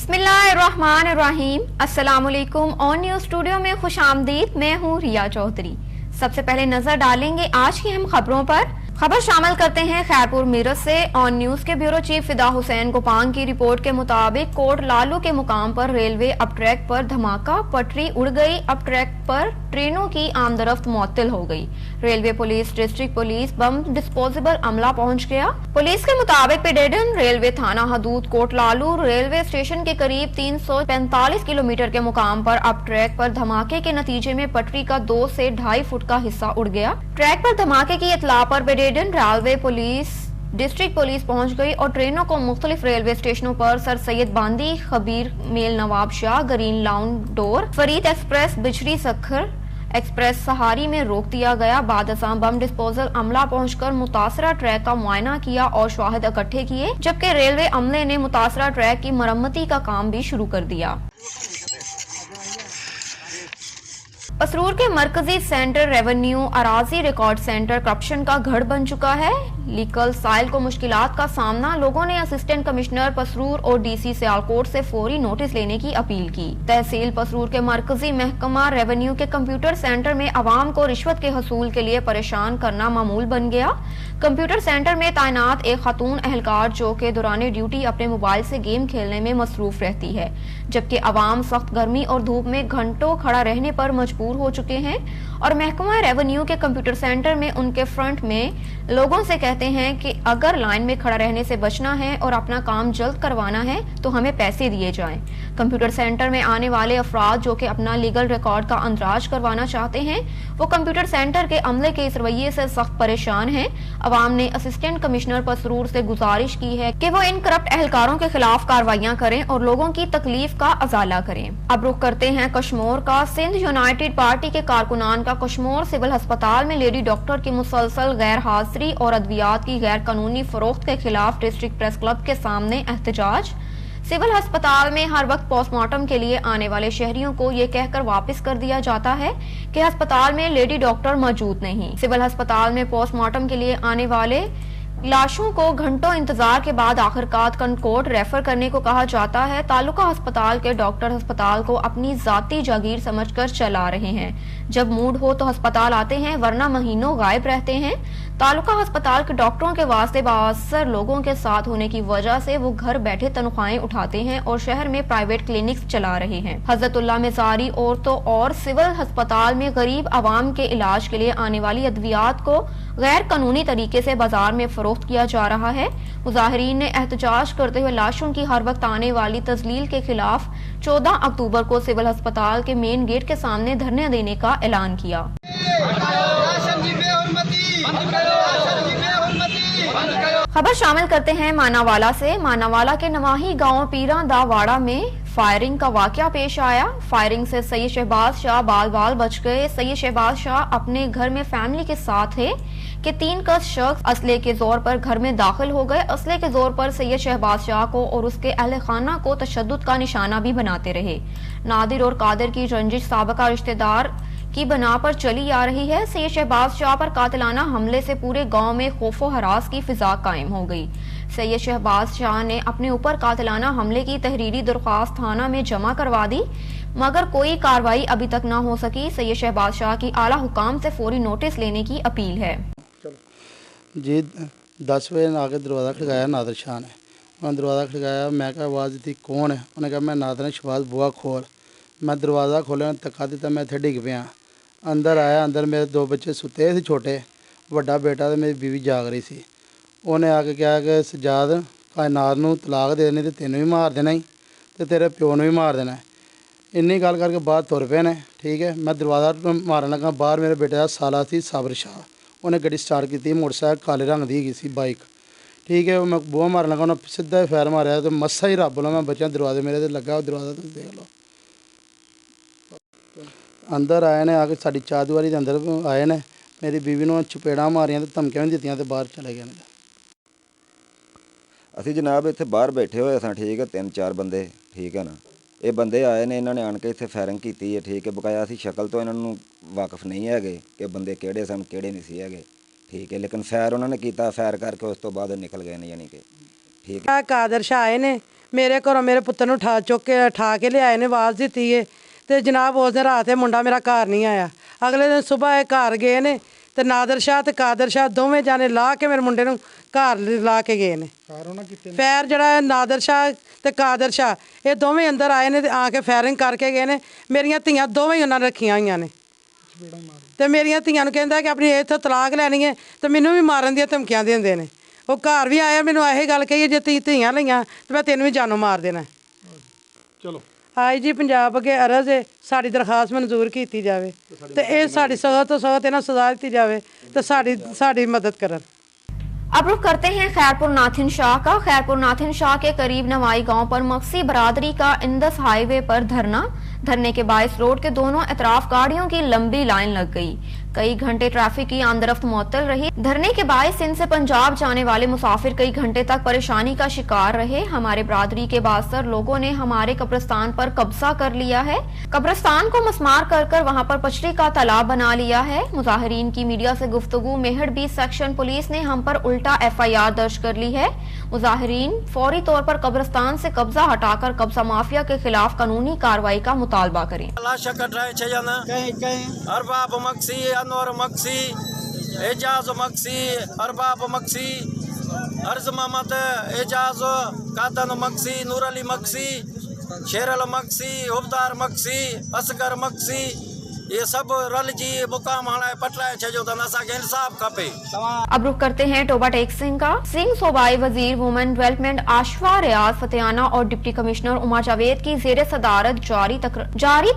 बिस्मिल्लाहिर्रहमानिर्रहीम। अस्सलामुअलैकुम। On news studio में खुशामदीद। मैं हूँ रिया चौधरी। सबसे पहले नजर डालेंगे आज की अहम खबरों पर। खबर शामिल करते हैं खैरपुर मीरत से। ऑन न्यूज के ब्यूरो चीफ फिदा हुसैन गोपांग की रिपोर्ट के मुताबिक कोट लालू के मुकाम पर रेलवे अब ट्रैक पर धमाका, पटरी उड़ गई। अब ट्रैक पर ट्रेनों की आमदरफ्त मुअत्तल हो गई। रेलवे पुलिस, डिस्ट्रिक्ट पुलिस, बम डिस्पोजेबल अमला पहुंच गया। पुलिस के मुताबिक पेडेडन रेलवे थाना हदूद कोट लालू रेलवे स्टेशन के करीब 345 किलोमीटर के मुकाम पर अब ट्रैक पर धमाके के नतीजे में पटरी का 2 से 2.5 फुट का हिस्सा उड़ गया। ट्रैक पर धमाके की इतला पर पेडेडन रेलवे पुलिस, डिस्ट्रिक्ट पुलिस पहुंच गई और ट्रेनों को मुख्तलिफ रेलवे स्टेशनों पर सर सैयद बांदी, Khyber mail, Nawabshah, green लाउन डोर, फरीद एक्सप्रेस, बिजरी सखर एक्सप्रेस, सहारी में रोक दिया गया। बाद असाम बम डिस्पोजल अमला पहुंचकर मुतासरा ट्रैक का मुआयना किया और शवाहिद इकट्ठे किए, जबकि रेलवे अमले ने मुतासरा ट्रैक की मरम्मती का काम भी शुरू कर दिया। पसरूर के मरकजी सेंटर रेवेन्यू अराजी रिकॉर्ड सेंटर करप्शन का गढ़ बन चुका है। लीगल साइल को मुश्किलात का सामना। लोगों ने असिस्टेंट कमिश्नर पसरूर और डीसी सियालकोट से फौरी नोटिस लेने की अपील की। तहसील पसरूर के मरकजी महकमा रेवेन्यू के कंप्यूटर सेंटर में अवाम को रिश्वत के हसूल के लिए परेशान करना मामूल बन गया। कंप्यूटर सेंटर में तैनात एक खातून अहलकार जो के दौरान ड्यूटी अपने मोबाइल से गेम खेलने में मसरूफ रहती है, जबकि अवाम सख्त गर्मी और धूप में घंटों खड़ा रहने पर मजबूर हो चुके हैं और महकमा रेवेन्यू के कंप्यूटर सेंटर में उनके फ्रंट में लोगों से कहते हैं कि अगर लाइन में खड़ा रहने से बचना है और अपना काम जल्द करवाना है तो हमें पैसे दिए जाएं। कंप्यूटर सेंटर में आने वाले अफराद जो कि अपना लीगल रिकॉर्ड का अंदराज करवाना चाहते हैं, वो कंप्यूटर सेंटर के अमले के इस रवैये से सख्त परेशान हैं। अवाम ने असिस्टेंट कमिश्नर पसरूर से गुजारिश की है कि वो इन करप्ट एहलकारों के खिलाफ कार्रवाइयां करें और लोगों की तकलीफ का अजाला करें। अब रुख करते हैं कश्मीर का। सिंध यूनाइटेड पार्टी के कारकुनान का कश्मीर सिविल अस्पताल में लेडी डॉक्टर की मुसलसल गैर हाजिरी और अद्वियात की गैर कानूनी फरोख्त के खिलाफ डिस्ट्रिक्ट प्रेस क्लब के सामने एहतजाज। सिविल अस्पताल में हर वक्त पोस्टमार्टम के लिए आने वाले शहरियों को ये कहकर वापस कर दिया जाता है कि अस्पताल में लेडी डॉक्टर मौजूद नहीं। सिविल अस्पताल में पोस्टमार्टम के लिए आने वाले लाशों को घंटों इंतजार के बाद आखिरकार कनकोट रेफर करने को कहा जाता है। तालुका अस्पताल के डॉक्टर अस्पताल को अपनी जाती जागीर समझकर चला रहे हैं। जब मूड हो तो अस्पताल आते हैं, वरना महीनों गायब रहते हैं। तालुका अस्पताल के डॉक्टरों के वास्ते बाअसर लोगों के साथ होने की वजह से वो घर बैठे तनख्वाहें उठाते हैं और शहर में प्राइवेट क्लिनिक्स चला रहे हैं। हजरतुल्लाह मेजारी औरतों और सिविल अस्पताल में गरीब आवाम के इलाज के लिए आने वाली अद्वियात को गैर कानूनी तरीके से बाजार में फरोख्त किया जा रहा है। मुजाहिरीन ने एहतजाज करते हुए लाशों की हर वक्त आने वाली तजलील के खिलाफ 14 अक्टूबर को सिविल अस्पताल के मेन गेट के सामने धरने देने का ऐलान किया। खबर शामिल करते हैं मानावाला से। मानावाला के नवाही गांव पीरा दावाड़ा में फायरिंग का वाकया पेश आया। फायरिंग से सैयद शहबाज शाह बाल बाल बच गए। सैयद शहबाज शाह अपने घर में फैमिली के साथ थे कि 3 कस शख्स असले के जोर पर घर में दाखिल हो गए। असले के जोर पर सैयद शहबाज शाह को और उसके अहले खाना को तशद्दुद का निशाना भी बनाते रहे। नादिर और कादिर की रंजिश साबका रिश्तेदार की बना पर चली आ रही है। सैयद शहबाज शाह पर कातिलाना हमले से पूरे गांव में खौफो हरास की फिजा कायम हो गई। सैयद शहबाज शाह ने अपने ऊपर कातिलाना हमले की तहरीरी दरख्वास्त थाना में जमा करवा दी, मगर कोई कार्रवाई अभी तक न हो सकी। सैयद शहबाज शाह की आला हुकाम से फौरी नोटिस लेने की अपील है। जी 10 बजे आके दरवाज़ा खड़काया नादिर शाह ने। उन्होंने दरवाज़ा खड़काया, मैं क्या आवाज़ दी कौन है? उन्हें कहा मैं नादिर शहबाज, बुआ खोल। मैं दरवाज़ा खोलिया, धक्का दिता, मैं इत्थे डिग पिया। अंदर आया, अंदर मेरे 2 बच्चे सुते थे छोटे, बड़ा बेटा तो मेरी बीवी जाग रही सी। उन्हें आके कहा कि सजाद कायनात नूं तलाक दे देनी, तो तेनों भी मार देना ही, तो तेरे प्यो ने भी मार देना है। इन्नी गल करके बाहर तुर पे ने। ठीक है, मैं दरवाज़ा मारन लगा, बाहर मेरे बेटे का साला सी साबिर शाह, उन्हें गड्डी स्टार्ट की, मोटरसाइकिल काले रंग की हैगी सी बाइक। ठीक है, मैं बूहा मारन लगा, उन्हें सीधा फैर मारा तो मस्सा ही रब लो मैं बचा। दरवाजे मेरे तो लगा दरवाज़ा, तुम देख लो। अंदर आए ने, आके साड़ी चारदीवारी के अंदर आए ने, मेरी बीवी ने चपेड़ा मारियां तो धमकियां भी दित्तियां, तो बाहर चले गए। असी जनाब इत्थे बाहर बैठे हुए सा। ठीक है, 3-4 बंदे, ठीक है ना। ये बंदे आए ने, इन्होंने आन के इत्थे फायरिंग की है। ठीक है, बकाया असी शक्ल तो इन्हों वाकफ नहीं है कि बंदे किहड़े सन किहड़े नहीं सी है। ठीक है, लेकिन फायर उन्होंने किया, फायर करके उस तो बाद निकल गए ने। यानी कि ठीक है, कादर शाह आए ने, ਮੇਰੇ ਘਰੋਂ ਮੇਰੇ ਪੁੱਤਰ ਨੂੰ ਠਾ ਕੇ ਲਿਆਏ ਨੇ, ਆਵਾਜ਼ ਦਿੱਤੀ ਏ ਤੇ ਜਨਾਬ ਉਸ ਦਿਨ ਰਾਤ ਇਹ ਮੁੰਡਾ ਮੇਰਾ ਘਰ ਨਹੀਂ ਆਇਆ। ਅਗਲੇ ਦਿਨ ਸਵੇਰ ਇਹ ਘਰ ਗਏ ਨੇ ਤੇ ਨਾਦਰ ਸ਼ਾਹ ਤੇ ਕਾਦਰ ਸ਼ਾਹ ਦੋਵੇਂ ਜਾਣੇ ਲਾ ਕੇ ਮੇਰੇ ਮੁੰਡੇ ਨੂੰ ਘਰ ਲਾ ਕੇ ਗਏ ਨੇ। ਫੈਰ ਜਿਹੜਾ ਨਾਦਰ ਸ਼ਾਹ ਤੇ ਕਾਦਰ ਸ਼ਾਹ ਇਹ ਦੋਵੇਂ ਅੰਦਰ ਆਏ ਨੇ ਤੇ ਆ ਕੇ ਫਾਇਰਿੰਗ ਕਰਕੇ ਗਏ ਨੇ। ਮੇਰੀਆਂ ਧੀਆਂ ਦੋਵੇਂ ਹੀ ਉਹਨਾਂ ਨੇ ਰੱਖੀਆਂ ਹੋਈਆਂ ਨੇ ਤੇ ਮੇਰੀਆਂ ਧੀਆਂ ਨੂੰ ਕਹਿੰਦਾ ਕਿ ਆਪਣੀ ਇੱਥੋਂ ਤਲਾਕ ਲੈਣੀ ਹੈ ਤੇ ਮੈਨੂੰ ਵੀ ਮਾਰਨ ਦੀਆਂ ਧਮਕੀਆਂ ਦਿੰਦੇ ਨੇ। ਉਹ ਘਰ ਵੀ ਆਇਆ, ਮੈਨੂੰ ਇਹੀ ਗੱਲ ਕਹੀ ਜੇ ਧੀਆਂ ਲਈਆਂ ਤੇ ਮੈਂ ਤੈਨੂੰ ਵੀ ਜਾਨੋਂ ਮਾਰ ਦੇਣਾ। ਚਲੋ ਆਈ ਜੀ ਪੰਜਾਬ ਅੱਗੇ ਅਰਜ਼ ਹੈ ਸਾਡੀ ਦਰਖਾਸਤ ਮਨਜ਼ੂਰ ਕੀਤੀ ਜਾਵੇ ਤੇ ਇਹ ਸਾਡੀ ਸਖਤ ਤੋਂ ਸਖਤ ਇਹਨਾਂ ਸਜ਼ਾ ਦਿੱਤੀ ਜਾਵੇ ਤੇ ਸਾਡੀ मदद करन। अब रुख करते हैं खैरपुर नाथिन शाह का। खैरपुर नाथिन शाह के करीब नवाई गांव पर मक्सी बरादरी का इंदस हाईवे पर धरने के बायस रोड के दोनों अतराफ गाड़ियों की लंबी लाइन लग गई। कई घंटे ट्रैफिक की आमदरफ्त मुअत्तल रही। धरने के बायस सिंध से पंजाब जाने वाले मुसाफिर कई घंटे तक परेशानी का शिकार रहे। हमारे बरादरी के बासर लोगों ने हमारे कब्रिस्तान पर कब्जा कर लिया है। कब्रिस्तान को मस्मार कर वहां पर पचड़ी का तालाब बना लिया है। मुजाहिरीन की मीडिया से गुफ्तगू मेहर बी सेक्शन पुलिस ने हम पर उल्टा FIR दर्ज कर ली है। मुजाहिरीन फौरी तौर पर कब्रिस्तान से कब्जा हटाकर कब्जा माफिया के खिलाफ कानूनी कार्रवाई का मुतालबा करें। अरबाब मक्सी, अनवर मक्सी, एजाज मक्सी, अरबाब मक्सी, अर्ज मोहम्मद, एजाज, कादन मक्सी, नूर अली मक्सी, शेरल मक्सी, हुबदार मक्सी, असगर मक्सी, ये सब रल जी मुकाम हाणे पटलाए छो त असांखे इंसाफ खपे। अब रुख करते हैं टोबा टेक सिंह का। सिंह सूबाई वजीर वुमेन डेवलपमेंट आशफा रियाज फतेहाना और डिप्टी कमिश्नर उमा जावेद की जेर सदारत जारी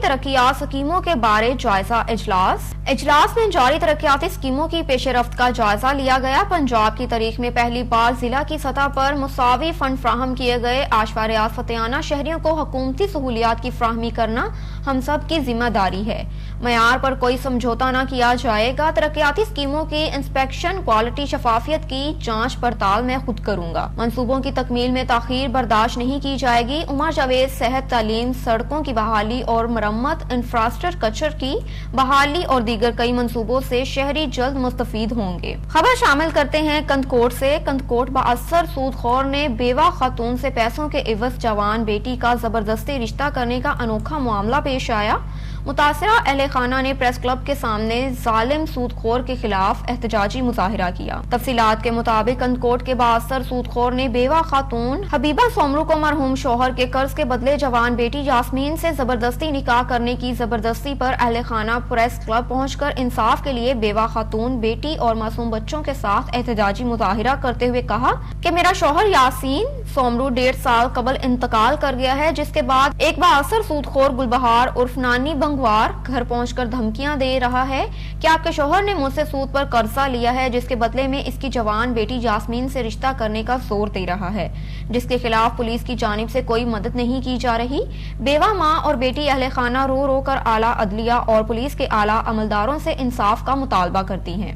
तरक्यात स्कीमों के बारे जायजा इजलास में जारी तरक्याती स्कीमों की पेशरफ्त का जायजा लिया गया। पंजाब की तारीख में पहली बार जिला की सतह पर मुसावी फंड फ्राहम किए गए। आशफा रियाज फतेहाना शहरियों को हुकूमती सहूलियात की फ्राहमी करना हम सब की जिम्मेदारी है। मयार पर कोई समझौता न किया जाएगा। तरक्याती स्कीमों की इंस्पेक्शन, क्वालिटी, शफाफियत की जांच पड़ताल मैं खुद करूंगा। मंसूबों की तकमील में ताखीर बर्दाश्त नहीं की जाएगी। उमा जावेद सेहत, तालीम, सड़कों की बहाली और मरम्मत, इंफ्रास्ट्रक्चर की बहाली और दीगर कई मंसूबों से शहरी जल्द मुस्तफीद होंगे। खबर शामिल करते हैं कंदकोट से। कंदकोट बाअसर सूदखोर ने बेवा खातून से पैसों के इवज जवान बेटी का जबरदस्ती रिश्ता करने का अनोखा मामला पेश आया। मुतासरा अहले खाना ने प्रेस क्लब के सामने जालिम सूदखोर के खिलाफ एहतजाजी मुजाहिरा किया। तफसीलात के मुताबिक कंदकोट के बाअसर सूदखोर ने बेवा खातून हबीबा सोमरू को मरहूम शोहर के कर्ज के बदले जवान बेटी यास्मीन से जबरदस्ती निकाह करने की जबरदस्ती पर अहले खाना प्रेस क्लब पहुंचकर इंसाफ के लिए बेवा खातून, बेटी और मासूम बच्चों के साथ एहतजाजी मुजाहिरा करते हुए कहा कि मेरा शोहर यासीन सोमरू 1.5 साल कबल इंतकाल कर गया है, जिसके बाद एक बाअसर सूदखोर गुलबहार उर्फ नानी बंगवार घर पहुंचकर धमकियां दे रहा है कि आपके शोहर ने मुझसे सूद पर कर्जा लिया है, जिसके बदले में इसकी जवान बेटी यास्मीन से रिश्ता करने का जोर दे रहा है, जिसके खिलाफ पुलिस की जानिब से कोई मदद नहीं की जा रही। बेवा माँ और बेटी अहले खाना रो रो कर आला अदलिया और पुलिस के आला अमलदारों से इंसाफ का मुतालबा करती हैं।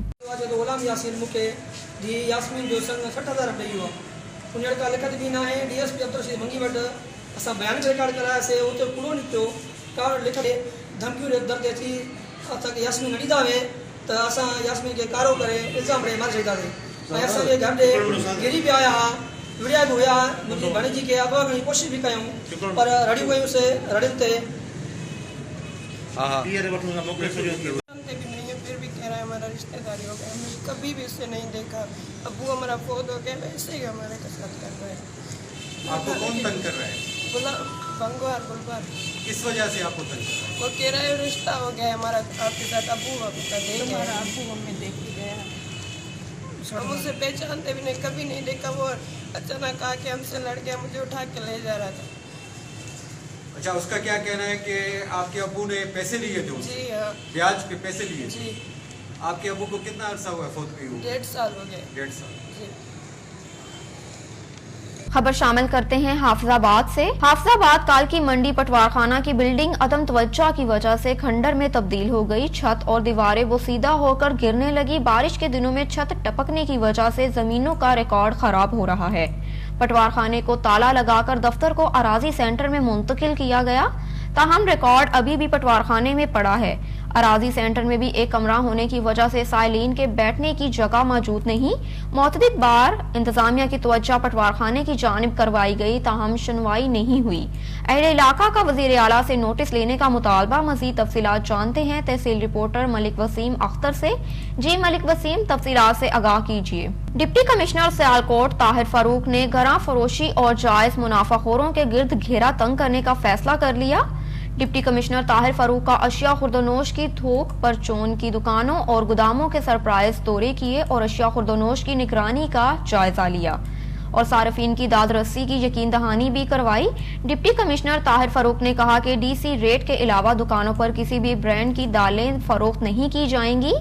धमकियूं दर्ज अची असांखे यास्मीन न ॾींदा हुए त असां यास्मीन खे कारो करे इल्ज़ाम ॾेई मारे छॾींदासीं। ऐं असांजे घर ॾे गिरी पिया हुया, विड़िया बि हुया। मुंहिंजी भाणेजी खे अॻु वञण जी कोशिशि बि कयूं पर रड़ियूं कयूंसीं। रड़ियुनि ते फिर भी कह रहा है हमारा रिश्तेदारी हो गया, हमने कभी भी उससे नहीं देखा। अबू हमारा फोन हो गया, वैसे ही हमारे के साथ कर रहे हैं। आपको कौन तंग कर रहा है? बंगवार गुलबार। किस वजह से आपको तंग कर रहा है? वो कह रहा है रिश्ता हो गया हमारा आपके साथ। अबू का देख हमारा अबू हमें देख ही गया। हम उसे पहचानते भी नहीं, कभी नहीं देखा। वो अचानक आके हमसे लड़ गया, मुझे उठा के ले जा रहा था। अच्छा, उसका क्या कहना है कि आपके अबू ने पैसे लिए थे उससे? जी हाँ, ब्याज पे पैसे लिए थे? जी। आपके अबू को कितना अरसा हुआ फौत हुए? 1.5 साल हो गए। 1.5 साल। जी। खबर शामिल करते हैं हाफिजाबाद से। हाफिजाबाद काल की मंडी पटवारखाना की बिल्डिंग अदम तवज्जो की वजह से खंडर में तब्दील हो गई। छत और दीवारें वो सीधा होकर गिरने लगी। बारिश के दिनों में छत टपकने की वजह से जमीनों का रिकॉर्ड खराब हो रहा है। पटवारखाने को ताला लगाकर दफ्तर को अराजी सेंटर में मुंतकिल किया गया, ताहम रिकॉर्ड अभी भी पटवारखाने में पड़ा है। अराजी सेंटर में भी एक कमरा होने की वजह से साइलिन के बैठने की जगह मौजूद नहीं। मुतअद्दिद बार इंतजामिया की तवज्जो पटवार खाने की जानिब करवाई गई, ताहम सुनवाई नहीं हुई। अहले इलाका का वजीर आला से नोटिस लेने का मुतालबा। मजीद तफसीलात जानते हैं तहसील रिपोर्टर मलिक वसीम अख्तर से। जी मलिक वसीम, तफसीलात से आगाह कीजिए। डिप्टी कमिश्नर सियालकोट ताहिर फारूक ने गरा फरोशी और जायज मुनाफाखोरों के गिर्द घेरा तंग करने का फैसला कर लिया। डिप्टी कमिश्नर ताहिर फारूक का अशिया खुर्दोनोश की थोक परचून की दुकानों और गोदामों के सरप्राइज दौरे किए और अशिया खुर्दोनोश की निगरानी का जायजा लिया और सार्फिन की दादरसी की यकीन दहानी भी करवाई। डिप्टी कमिश्नर ताहिर फारूक ने कहा कि डीसी रेट के अलावा दुकानों पर किसी भी ब्रांड की दालें फरोख्त नहीं की जाएंगी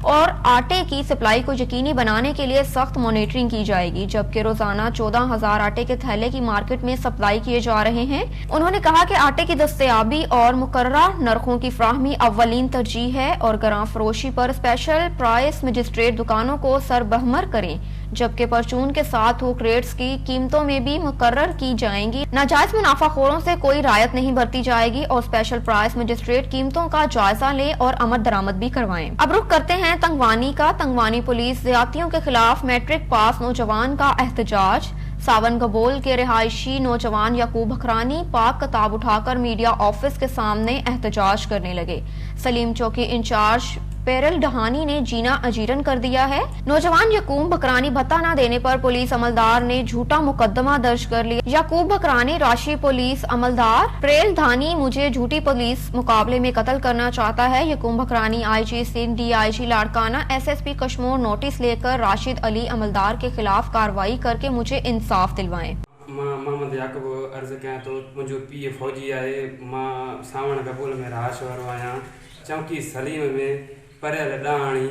और आटे की सप्लाई को यकीनी बनाने के लिए सख्त मॉनिटरिंग की जाएगी, जबकि रोजाना 14,000 आटे के थैले की मार्केट में सप्लाई किए जा रहे हैं। उन्होंने कहा कि आटे की दस्तयाबी और मुकर्ररा नरखों की फ्राहमी अव्वलीन तरजीह है और गरां फरोशी पर स्पेशल प्राइस मजिस्ट्रेट दुकानों को सरबहमर करें, जबकि परचून के साथ थोक रेट्स की कीमतों में भी मुकर्रर की जाएंगी। नाजायज मुनाफाखोरों से कोई रायत नहीं बरती जाएगी और स्पेशल प्राइस मजिस्ट्रेट कीमतों का जायजा ले और आमद दरामद भी करवाएं। अब रुख करते हैं तंगवानी का। तंगवानी पुलिस ज्यादतियों के खिलाफ मैट्रिक पास नौजवान का एहतजाज। सावन गबोल के रिहायशी नौजवान याकूब हकरानी पाक किताब उठाकर मीडिया ऑफिस के सामने एहतजाज करने लगे। सलीम चौकी इंचार्ज पेरल डहानी ने जीना अजीरन कर दिया है। नौजवान याकूब बकरानी भत्ता न देने पर पुलिस अमलदार ने झूठा मुकदमा दर्ज कर लिया। याकूब बकरानी राशि पुलिस अमलदार पेरल धानी मुझे झूठी पुलिस मुकाबले में कत्ल करना चाहता है। Yaqub Bakrani IG Sindh, DIG Larkana, SSP Kashmir notice लेकर राशिद अली अमलदार के खिलाफ कार्रवाई करके मुझे इंसाफ दिलवाएं। मोहम्मद याकूब अर्ज कयां तो मुंहिंजो पीउ फौजी आहे। मां सावण गबोल में रहाश वारो आहियां। चौकी सलीम में परियल ॾाणी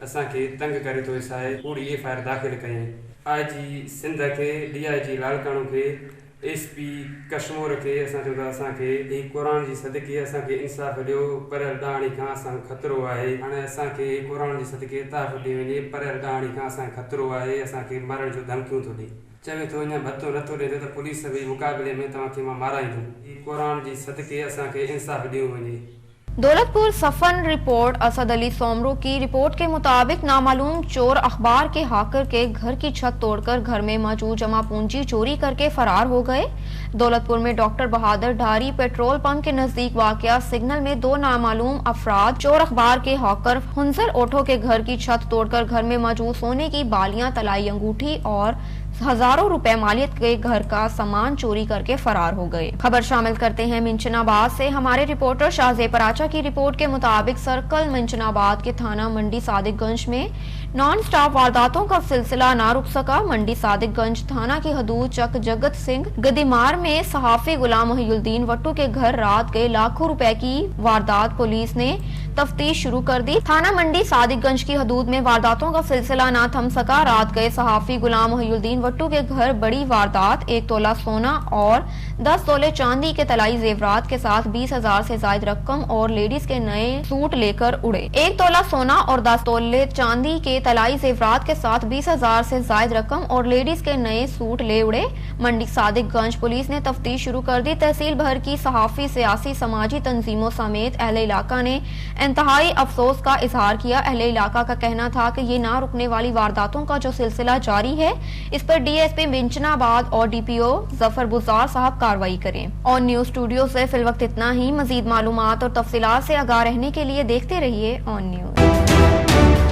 असांखे तंग करे थो विसाए। पूरी एफआईआर दाख़िल कयईं। आईजी सिंध खे, डीआईजी लाड़काणो खे, एसपी कश्मीर खे असां चवंदा असांखे ही क़ुरान जी सदके असांखे इंसाफ़ ॾियो। परियल ॾाणी खां असांखे ख़तरो आहे। हाणे असांखे क़ुरान जी सदके इताफ़ ॾिए वञे। परियल ॾाणी खां असांखे ख़तरो आहे। असांखे मरण जो धमकियूं थो ॾे। चवे थो अञा भत्तो नथो ॾे त पुलिस बि मुक़ाबले में तव्हांखे मां माराईंदुमि। ही क़ुरान जी सदके असांखे इंसाफ़ ॾियो वञे। दौलतपुर सफन रिपोर्ट। असद अली सोमरू की रिपोर्ट के मुताबिक नामालूम चोर अखबार के हाकर के घर की छत तोड़कर घर में मौजूद जमा पूंजी चोरी करके फरार हो गए। दौलतपुर में डॉक्टर बहादुर ढारी पेट्रोल पंप के नजदीक वाकया सिग्नल में दो नामालूम अफराद चोर अखबार के हॉकर हुंजल ओठो के घर की छत तोड़कर घर में मौजूद सोने की बालियां, तलाई अंगूठी और हजारों रुपए मालियत के घर का सामान चोरी करके फरार हो गए। खबर शामिल करते हैं मिंचनाबाद से। हमारे रिपोर्टर शाहजे पराचा की रिपोर्ट के मुताबिक सर्कल मिंचनाबाद के थाना मंडी सादिकगंज में नॉन स्टॉप वारदातों का सिलसिला ना रुक सका। मंडी सादिकगंज थाना की हदूद चक जगत सिंह गदीमार में सहाफी गुलाम मोहिउद्दीन वट्टू के घर रात गए लाखों रुपए की वारदात। पुलिस ने तफ्तीश शुरू कर दी। थाना मंडी सादिकगंज की हदूद में वारदातों का सिलसिला ना थम सका। रात गए सहाफी गुलाम मोहिउद्दीन वट्टू के घर बड़ी वारदात। 1 तोला सोना और 10 तोले चांदी के तलाई जेवरात के साथ 20,000 से ज्यादा रकम और लेडीज के नए सूट लेकर उड़े। 1 तोला सोना और 10 तोले चांदी के तलाई जेवरात के साथ 20,000 से ज्यादा रकम और लेडीज के नए सूट ले उड़े। मंडी सादिकगंज पुलिस ने तफ्तीश शुरू कर दी। तहसील भर की सहाफी, सियासी, समाजी तंजीमों समेत अहले इलाका ने इंतहाई अफसोस का इजहार किया। अहले इलाका का कहना था कि ये ना रुकने वाली वारदातों का जो सिलसिला जारी है, इस पर डीएसपी मिंचनाबाद और डीपीओ जफर बुजार साहब कार्रवाई करें। ऑन न्यूज स्टूडियो से फिलवक्त इतना ही। मजीद मालूमात और तफसीलात से आगाह रहने के लिए देखते रहिए ऑन न्यूज।